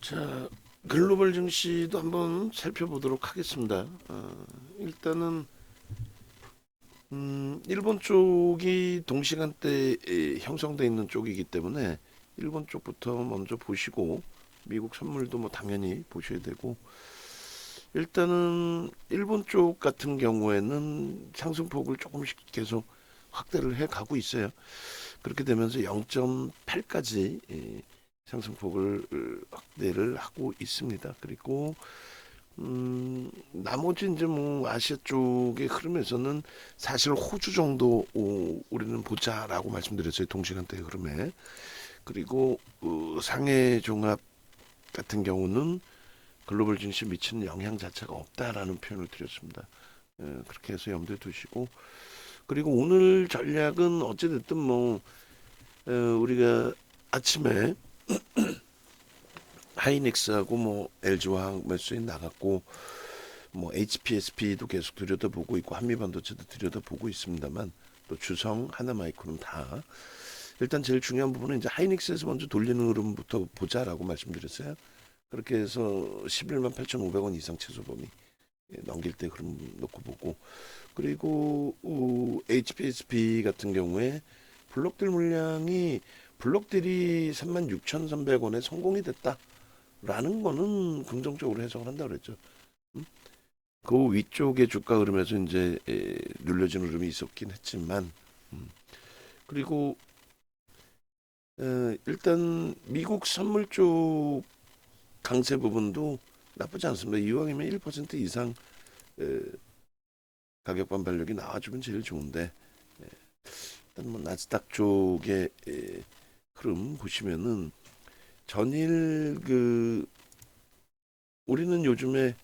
자, 글로벌 증시도 한번 살펴보도록 하겠습니다. 일단은 일본 쪽이 동시간대에 형성돼 있는 쪽이기 때문에 일본 쪽부터 먼저 보시고 미국 선물도 뭐 당연히 보셔야 되고, 일단은 일본 쪽 같은 경우에는 상승폭을 조금씩 계속 확대를 해 가고 있어요. 그렇게 되면서 0.8까지 상승폭을 확대를 하고 있습니다. 그리고 나머지 이제 뭐 아시아 쪽의 흐름에서는 사실 호주 정도 우리는 보자라고 말씀드렸어요. 동시간대 흐름에. 그리고 상해 종합 같은 경우는 글로벌 증시에 미치는 영향 자체가 없다라는 표현을 드렸습니다. 그렇게 해서 염두에 두시고, 그리고 오늘 전략은 어찌됐든 뭐 우리가 아침에 하이닉스하고 뭐 LG화학 매수인 나갔고, 뭐 HPSP도 계속 들여다보고 있고 한미반도체도 들여다보고 있습니다만, 또 주성, 하나마이크론 다 일단 제일 중요한 부분은 이제 하이닉스에서 먼저 돌리는 흐름부터 보자라고 말씀드렸어요. 그렇게 해서 11만 8,500원 이상 최소 범위 넘길 때 흐름 놓고 보고, 그리고 HPSP 같은 경우에 블록들 물량이 블록들이 36,300원에 성공이 됐다라는 거는 긍정적으로 해석을 한다 그랬죠. 그 위쪽의 주가 흐름에서 이제 눌려진 흐름이 있었긴 했지만, 그리고 일단 미국 선물 쪽 강세 부분도 나쁘지 않습니다. 이왕이면 1% 이상 에, 가격 반발력이 나와주면 제일 좋은데, 일단 뭐 나스닥 쪽의 흐름 보시면은 전일 우리는 요즘에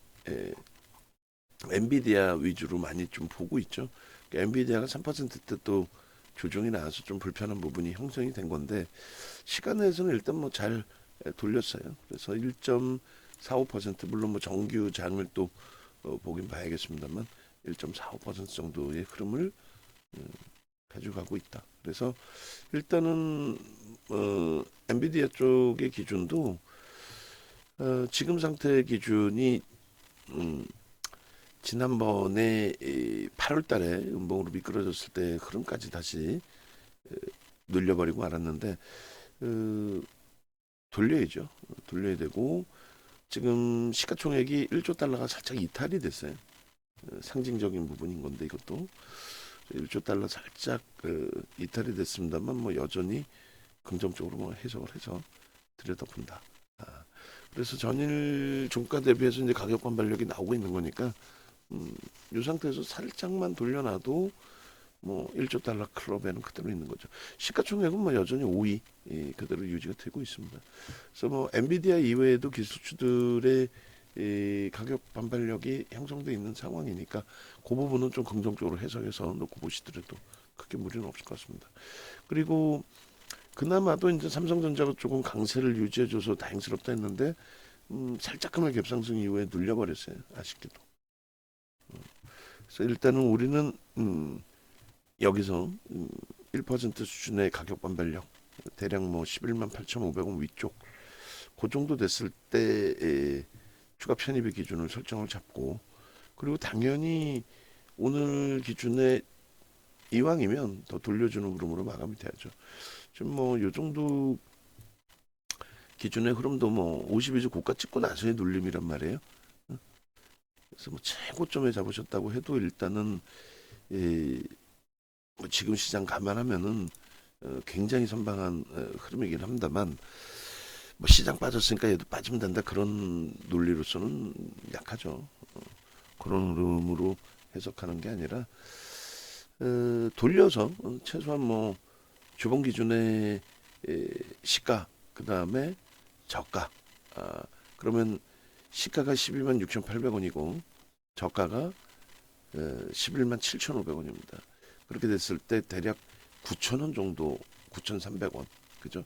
엔비디아 위주로 많이 좀 보고 있죠. 엔비디아가 3%대 또 조정이 나와서 좀 불편한 부분이 형성이 된 건데, 시간에서는 일단 뭐 잘 돌렸어요. 그래서 1.45% 물론 뭐 정규 장을 또 보긴 봐야겠습니다만 1.45% 정도의 흐름을 가져가고 있다. 그래서 일단은 엔비디아 쪽의 기준도 지금 상태 기준이 지난번에 8월 달에 음봉으로 미끄러졌을 때 흐름까지 다시 눌려버리고 말았는데, 돌려야죠. 돌려야 되고, 지금 시가총액이 1조 달러가 살짝 이탈이 됐어요. 상징적인 부분인 건데 이것도 1조 달러 살짝 이탈이 됐습니다만, 뭐 여전히 긍정적으로 뭐 해석을 해서 들여다본다. 그래서 전일 종가 대비해서 이제 가격 반발력이 나오고 있는 거니까, 이 상태에서 살짝만 돌려놔도 뭐 1조 달러 클럽에는 그대로 있는 거죠. 시가총액은 뭐 여전히 5위 그대로 유지가 되고 있습니다. 그래서 뭐 엔비디아 이외에도 기술주들의 가격 반발력이 형성돼 있는 상황이니까 그 부분은 좀 긍정적으로 해석해서 놓고 보시더라도 크게 무리는 없을 것 같습니다. 그리고 그나마도 이제 삼성전자가 조금 강세를 유지해줘서 다행스럽다 했는데, 살짝금의 갭상승 이후에 눌려버렸어요. 아쉽게도. 그래서 일단은 우리는 여기서 1% 수준의 가격 반발력, 대략 뭐 11만 8,500원 위쪽, 그 정도 됐을 때 추가 편입의 기준을 설정을 잡고, 그리고 당연히 오늘 기준에 이왕이면 더 돌려주는 흐름으로 마감이 돼야죠. 지금 뭐 요 정도 기준의 흐름도 뭐 52주 고가 찍고 나서의 눌림이란 말이에요. 그래서 뭐 최고점에 잡으셨다고 해도 일단은 뭐 지금 시장 감안하면은 굉장히 선방한 흐름이긴 합니다만, 뭐 시장 빠졌으니까 얘도 빠지면 된다 그런 논리로서는 약하죠. 그런 흐름으로 해석하는 게 아니라 돌려서 최소한 뭐 주봉 기준의 시가, 그 다음에 저가, 그러면 시가가 12만 6,800원이고 저가가 11만 7,500원입니다. 그렇게 됐을 때 대략 9,000원 정도, 9,300원, 그죠?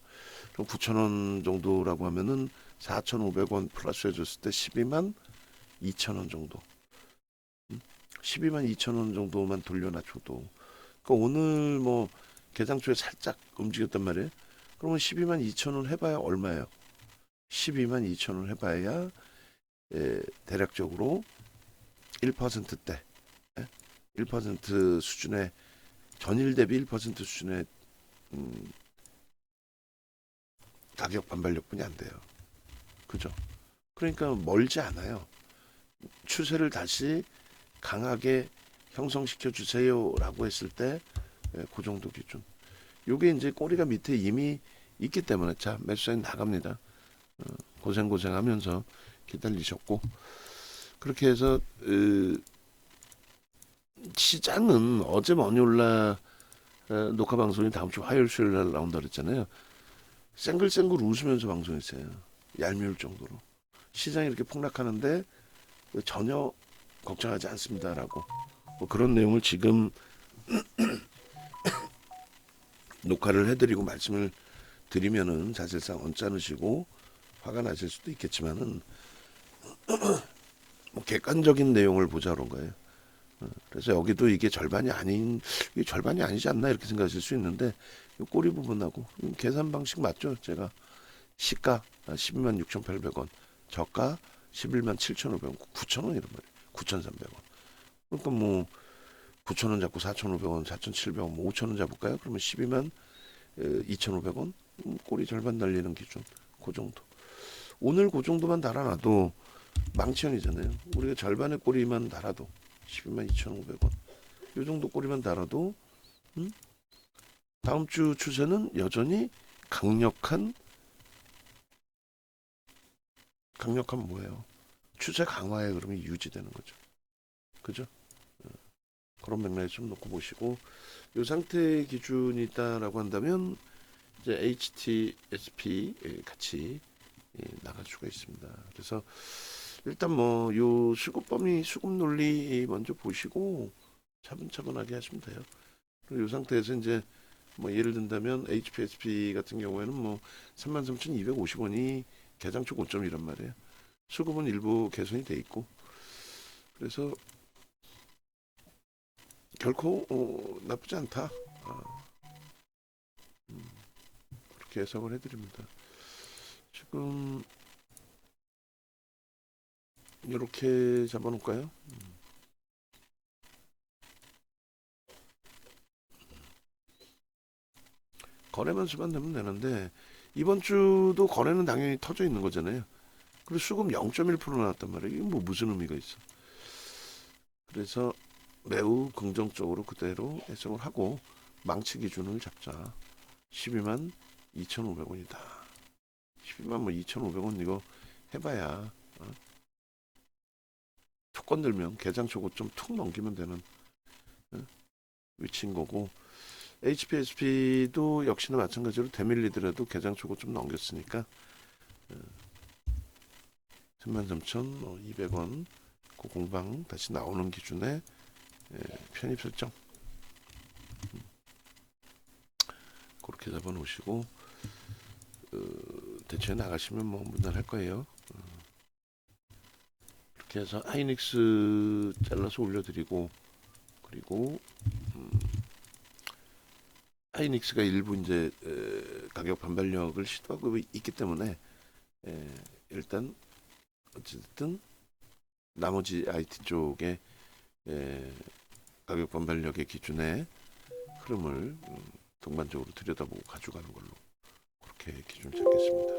그럼 9,000원 정도라고 하면은 4,500원 플러스 해줬을 때 12만 2,000원 정도, 12만 2,000원 정도만 돌려놔줘도, 그러니까 오늘 뭐 개장 초에 살짝 움직였단 말이에요. 그러면 12만 2,000원 해봐야 얼마예요? 12만 2천을 해봐야 대략적으로 1%대 1% 수준의 전일 대비 1% 수준의 가격 반발력뿐이 안 돼요. 그죠? 그러니까 멀지 않아요. 추세를 다시 강하게 형성시켜 주세요라고 했을 때 그 정도 기준. 요게 이제 꼬리가 밑에 이미 있기 때문에 자 매수사인 나갑니다. 고생하면서 기다리셨고 그렇게 해서 시장은 어제 머니올라 녹화 방송이 다음 주 화요일 수요일 날 나온다 그랬잖아요. 쌩글쌩글 웃으면서 방송했어요. 얄미울 정도로. 시장이 이렇게 폭락하는데 전혀 걱정하지 않습니다라고 뭐 그런 내용을 지금 녹화를 해드리고 말씀을 드리면은 사실상 언짢으시고 화가 나실 수도 있겠지만은 뭐 객관적인 내용을 보자 그런 거예요. 그래서 여기도 이게 절반이 아니지 않나 이렇게 생각하실 수 있는데 이 꼬리 부분하고 계산 방식 맞죠? 제가 시가 12만 6,800원, 저가 11만 7,500원, 9,000원 이런 말이에요. 9,300원. 그러니까 뭐 9,000원 잡고 4,500원, 4,700원, 뭐 5,000원 잡을까요? 그러면 12만 2,500원? 꼬리 절반 날리는 기준. 그 정도. 오늘 그 정도만 달아놔도 망치현이잖아요. 우리가 절반의 꼬리만 달아도 12만 2,500원. 이 정도 꼬리만 달아도 다음 주 추세는 여전히 강력한 뭐예요? 추세 강화에 그러면 유지되는 거죠. 그죠? 그런 맥락에 좀 놓고 보시고 이 상태의 기준이 있다라고 한다면 이제 HTSP 같이 나갈 수가 있습니다. 그래서 일단 뭐 요 수급 논리 먼저 보시고 차분차분하게 하시면 돼요. 그리고 이 상태에서 이제 뭐 예를 든다면 HPSP 같은 경우에는 뭐 33,250원이 개장초 고점이란 말이에요. 수급은 일부 개선이 돼 있고 그래서 결코 나쁘지 않다. 그렇게 해석을 해드립니다. 지금 이렇게 잡아놓을까요? 거래만 수반되면 되는데 이번 주도 거래는 당연히 터져 있는 거잖아요. 그리고 수급 0.1% 나왔단 말이에요. 이게 뭐 무슨 의미가 있어? 그래서 매우 긍정적으로 그대로 해석을 하고 망치 기준을 잡자. 12만 2,500원이다. 12만 뭐 2,500원 이거 해봐야 툭 건들면 개장초 고점 툭 넘기면 되는 위치인 거고 HPSP도 역시나 마찬가지로 대밀리더라도 개장초 고점 넘겼으니까 33,200원 그 공방 다시 나오는 기준에 편입 설정 그렇게 잡아 놓으시고 대체에 나가시면 뭐 무난할 거예요. 이렇게 해서 하이닉스 잘라서 올려드리고 그리고 하이닉스가 일부 이제 가격 반발력을 시도하고 있기 때문에 일단 어쨌든 나머지 IT 쪽에 가격 반발력의 기준에 흐름을 동반적으로 들여다보고 가져가는 걸로 그렇게 기준을 잡겠습니다.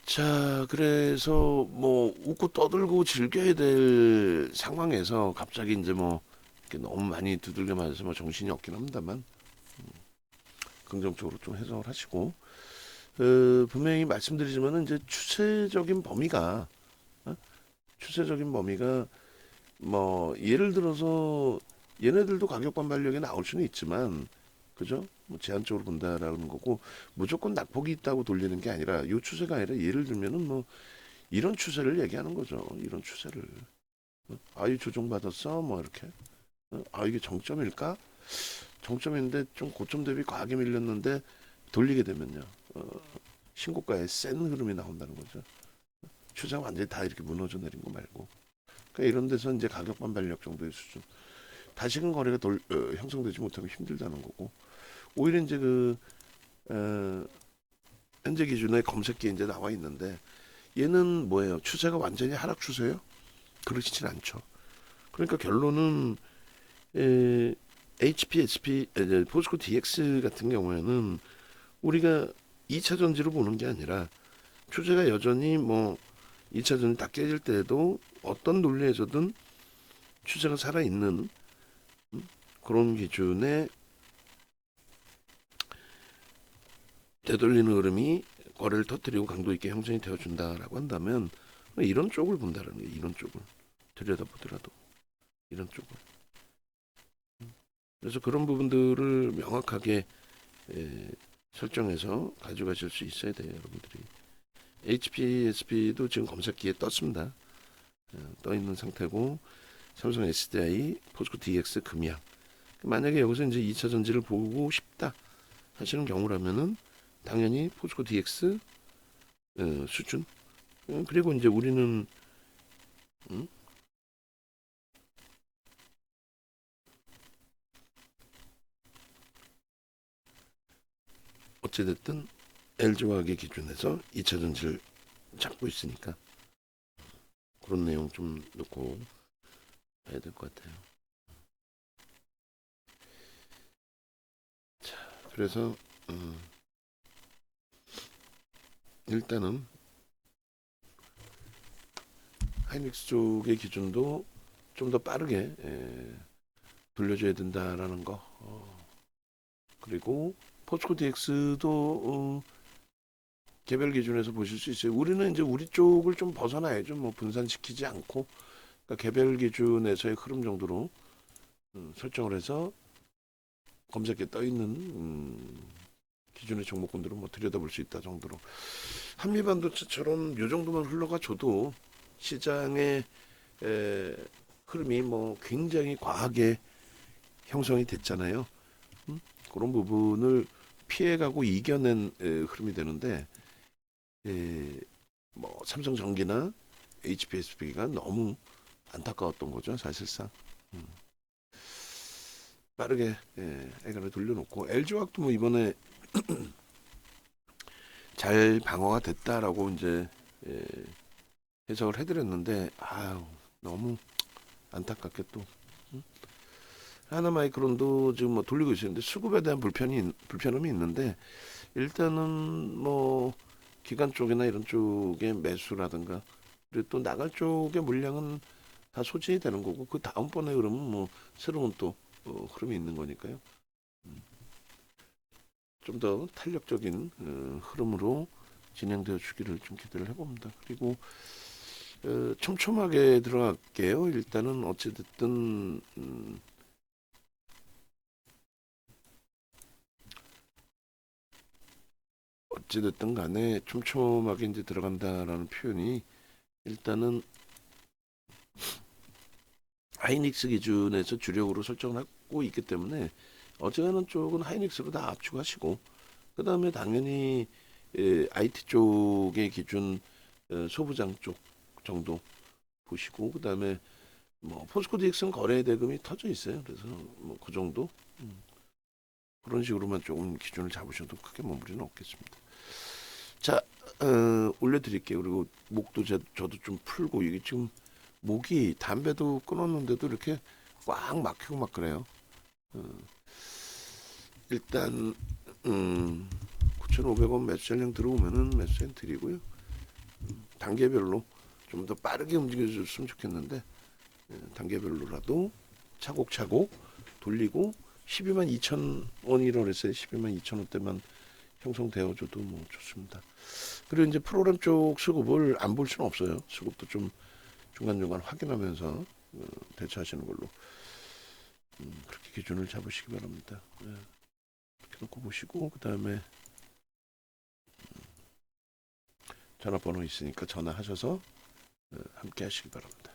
자, 그래서 뭐 웃고 떠들고 즐겨야 될 상황에서 갑자기 이제 뭐 이렇게 너무 많이 두들겨 맞아서 뭐 정신이 없긴 합니다만 긍정적으로 좀 해석을 하시고 분명히 말씀드리지만은 이제 추세적인 범위가 뭐 예를 들어서 얘네들도 가격 반발력이 나올 수는 있지만 그죠? 뭐 제한적으로 본다라는 거고 무조건 낙폭이 있다고 돌리는 게 아니라 요 추세가 아니라 예를 들면은 뭐 이런 추세를 얘기하는 거죠. 이런 추세를 이 조정받았어 뭐 이렇게 이게 정점일까? 정점인데 좀 고점 대비 과하게 밀렸는데 돌리게 되면요 신고가에 센 흐름이 나온다는 거죠. 추세가 완전히 다 이렇게 무너져 내린 거 말고 그러니까 이런 데서 이제 가격 반발력 정도의 수준 다시금 거래가 형성되지 못하고 힘들다는 거고 오히려 이제 그 현재 기준에 검색기에 이제 나와 있는데 얘는 뭐예요? 추세가 완전히 하락 추세예요? 그렇진 않죠. 그러니까 결론은 HPSP 포스코 DX 같은 경우에는 우리가 2차 전지로 보는 게 아니라 추세가 여전히 뭐 2차 전지 다 깨질 때에도 어떤 논리에서든 추세가 살아있는 그런 기준의 되돌리는 흐름이 거래를 터뜨리고 강도 있게 형성이 되어준다라고 한다면 이런 쪽을 본다라는 게 이런 쪽을 들여다보더라도 이런 쪽을 그래서 그런 부분들을 명확하게 설정해서 가져가실 수 있어야 돼요 여러분들이. HPSP도 지금 검색기에 떴습니다. 떠 있는 상태고 삼성 SDI, 포스코 DX, 금양 만약에 여기서 이제 2차 전지를 보고 싶다 하시는 경우라면은 당연히 포스코 DX 수준 그리고 이제 우리는 어찌됐든 LG화학의 기준에서 2차 전지를 잡고 있으니까 그런 내용 좀 놓고 봐야 될 것 같아요. 자, 그래서 일단은 하이닉스 쪽의 기준도 좀 더 빠르게 돌려줘야 된다라는 거. 그리고 포스코 DX도 개별 기준에서 보실 수 있어요. 우리는 이제 우리 쪽을 좀 벗어나야죠. 뭐 분산시키지 않고 그러니까 개별 기준에서의 흐름 정도로 설정을 해서 검색에 떠 있는 기준의 종목군들은 뭐 들여다볼 수 있다 정도로 한미반도체처럼 요 정도만 흘러가 줘도 시장의 흐름이 뭐 굉장히 과하게 형성이 됐잖아요. 그런 부분을 피해가고 이겨낸 흐름이 되는데 뭐 삼성전기나 HPSP가 너무 안타까웠던 거죠 사실상. 빠르게 애간을 돌려놓고 LG화학도 뭐 이번에 잘 방어가 됐다라고 이제 해석을 해드렸는데 아유 너무 안타깝게 또 하나마이크론도 지금 뭐 돌리고 있었는데 수급에 대한 불편함이 있는데 일단은 뭐 기관 쪽이나 이런 쪽의 매수라든가 그리고 또 나갈 쪽의 물량은 다 소진이 되는 거고 그 다음번에 그러면 뭐 새로운 또 흐름이 있는 거니까요. 좀 더 탄력적인 흐름으로 진행되어 주기를 좀 기대를 해봅니다. 그리고 촘촘하게 들어갈게요. 일단은 어찌됐든 어찌됐든 간에 촘촘하게 이제 들어간다라는 표현이 일단은 하이닉스 기준에서 주력으로 설정을 하고 있기 때문에 어지간한 쪽은 하이닉스로 다 압축하시고 그 다음에 당연히 IT 쪽의 기준 소부장 쪽 정도 보시고 그 다음에 뭐 포스코 DX는 거래 대금이 터져 있어요. 그래서 뭐 그 정도 그런 식으로만 조금 기준을 잡으셔도 크게 뭐 무리는 없겠습니다. 자 올려드릴게요. 그리고 목도 저도 좀 풀고 이게 지금 목이 담배도 끊었는데도 이렇게 꽉 막히고 막 그래요. 일단 9,500원 매수 전량 들어오면은 매수엔 드리고요. 단계별로 좀 더 빠르게 움직여줬으면 좋겠는데 단계별로라도 차곡차곡 돌리고 12만 2천 원이라고 그랬어요. 12만 2천 원대만 형성되어줘도 뭐 좋습니다. 그리고 이제 프로그램 쪽 수급을 안 볼 수는 없어요. 수급도 좀 중간중간 확인하면서 대처하시는 걸로 그렇게 기준을 잡으시기 바랍니다. 이렇게 놓고 보시고 그 다음에 전화번호 있으니까 전화하셔서 함께 하시기 바랍니다.